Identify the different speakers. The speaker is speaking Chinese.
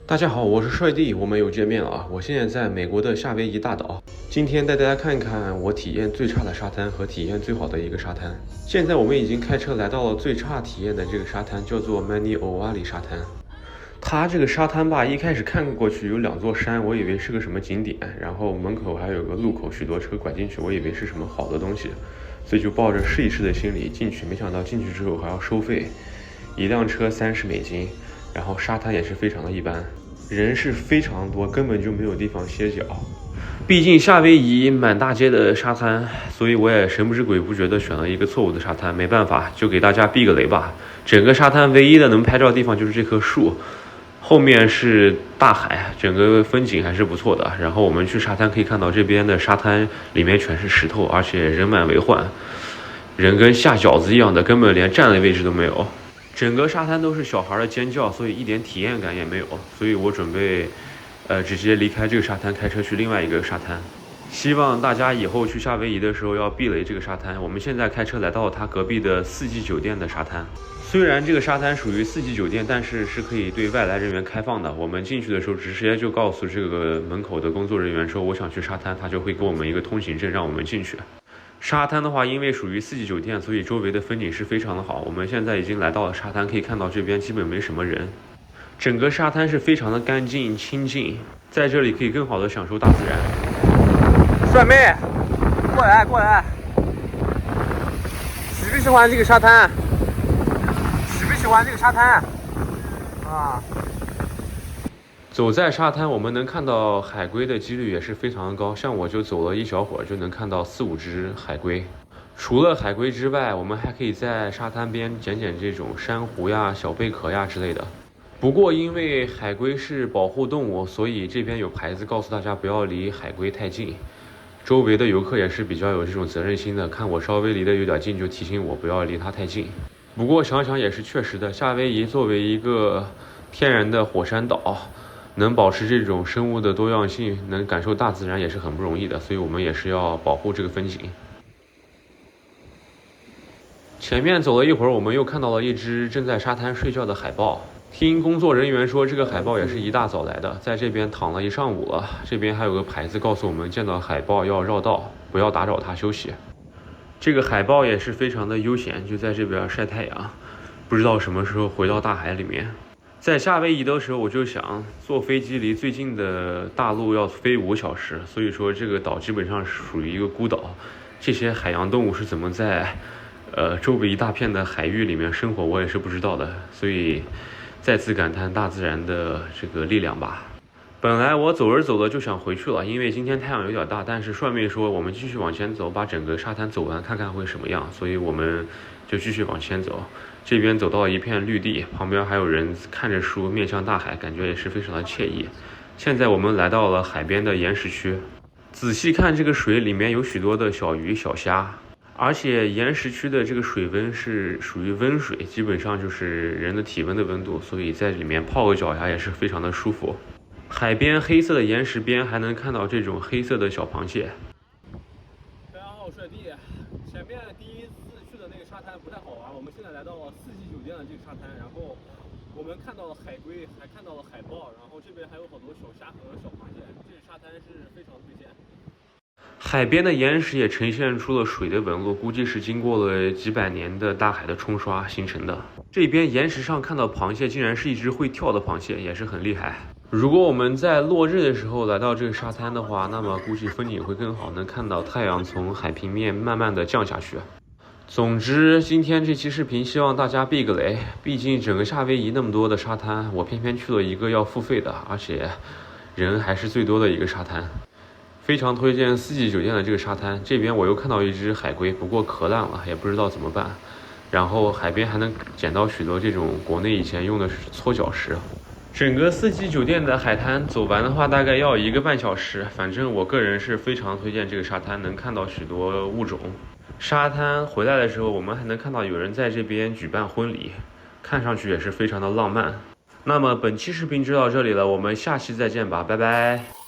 Speaker 1: 大家好，我是帅弟，我们又见面了啊！我现在在美国的夏威夷大岛，今天带大家看一看我体验最差的沙滩和体验最好的一个沙滩。现在我们已经开车来到了最差体验的这个沙滩，叫做 Maniowali 沙滩。它这个沙滩吧，一开始看过去有2座山，我以为是个什么景点，然后门口还有个路口，许多车拐进去，我以为是什么好的东西，所以就抱着试一试的心理进去，没想到进去之后还要收费，1辆车$30，然后沙滩也是非常的一般，人是非常多，根本就没有地方歇脚。毕竟夏威夷满大街的沙滩，所以我也神不知鬼不觉的选了一个错误的沙滩，没办法，就给大家避个雷吧。整个沙滩唯一的能拍照的地方就是这棵树，后面是大海，整个风景还是不错的。然后我们去沙滩可以看到这边的沙滩里面全是石头，而且人满为患，人跟下饺子一样的，根本连站的位置都没有。整个沙滩都是小孩的尖叫，所以一点体验感也没有。所以我准备直接离开这个沙滩，开车去另外一个沙滩。希望大家以后去夏威夷的时候要避雷这个沙滩。我们现在开车来到了它隔壁的4季酒店的沙滩。虽然这个沙滩属于4季酒店，但是是可以对外来人员开放的。我们进去的时候直接就告诉这个门口的工作人员说我想去沙滩，他就会给我们一个通行证让我们进去。沙滩的话，因为属于4季酒店，所以周围的风景是非常的好。我们现在已经来到了沙滩，可以看到这边基本没什么人，整个沙滩是非常的干净清净，在这里可以更好的享受大自然。帅妹，过来过来，喜不喜欢这个沙滩？喜不喜欢这个沙滩？啊！走在沙滩，我们能看到海龟的几率也是非常的高，像我就走了一小会儿就能看到4、5只海龟。除了海龟之外，我们还可以在沙滩边捡这种珊瑚呀、小贝壳呀之类的。不过因为海龟是保护动物，所以这边有牌子告诉大家不要离海龟太近。周围的游客也是比较有这种责任心的，看我稍微离得有点近就提醒我不要离它太近。不过想想也是确实的，夏威夷作为一个天然的火山岛，能保持这种生物的多样性，能感受大自然也是很不容易的，所以我们也是要保护这个风景。前面走了一会儿，我们又看到了一只正在沙滩睡觉的海豹。听工作人员说，这个海豹也是一大早来的，在这边躺了一上午了。这边还有个牌子告诉我们，见到海豹要绕道，不要打扰它休息。这个海豹也是非常的悠闲，就在这边晒太阳，不知道什么时候回到大海里面。在夏威夷的时候，我就想坐飞机离最近的大陆要飞5小时，所以说这个岛基本上是属于一个孤岛。这些海洋动物是怎么在周围一大片的海域里面生活，我也是不知道的，所以再次感叹大自然的这个力量吧。本来我走着走着就想回去了，因为今天太阳有点大，但是帅妹说我们继续往前走，把整个沙滩走完看看会什么样，所以我们就继续往前走。这边走到了一片绿地，旁边还有人看着书面向大海，感觉也是非常的惬意。现在我们来到了海边的岩石区，仔细看这个水里面有许多的小鱼小虾，而且岩石区的这个水温是属于温水，基本上就是人的体温的温度，所以在里面泡个脚呀也是非常的舒服。海边黑色的岩石边还能看到这种黑色的小螃蟹。
Speaker 2: 大家好，我是帅弟。前面第一次去的那个沙滩不太好玩，我们现在来到了4季酒店的这个沙滩，然后我们看到了海龟，还看到了海豹，然后这边还有好多小虾和小螃蟹，这个沙滩是非常推荐。
Speaker 1: 海边的岩石也呈现出了水的纹路，估计是经过了几百年的大海的冲刷形成的。这边岩石上看到螃蟹，竟然是一只会跳的螃蟹，也是很厉害。如果我们在落日的时候来到这个沙滩的话，那么估计风景会更好，能看到太阳从海平面慢慢的降下去。总之，今天这期视频希望大家避个雷，毕竟整个夏威夷那么多的沙滩，我偏偏去了一个要付费的，而且人还是最多的一个沙滩。非常推荐4季酒店的这个沙滩，这边我又看到一只海龟，不过壳烂了，也不知道怎么办。然后海边还能捡到许多这种国内以前用的搓脚石。整个4季酒店的海滩走完的话，大概要1个半小时。反正我个人是非常推荐这个沙滩，能看到许多物种。沙滩回来的时候，我们还能看到有人在这边举办婚礼，看上去也是非常的浪漫。那么本期视频就到这里了，我们下期再见吧，拜拜。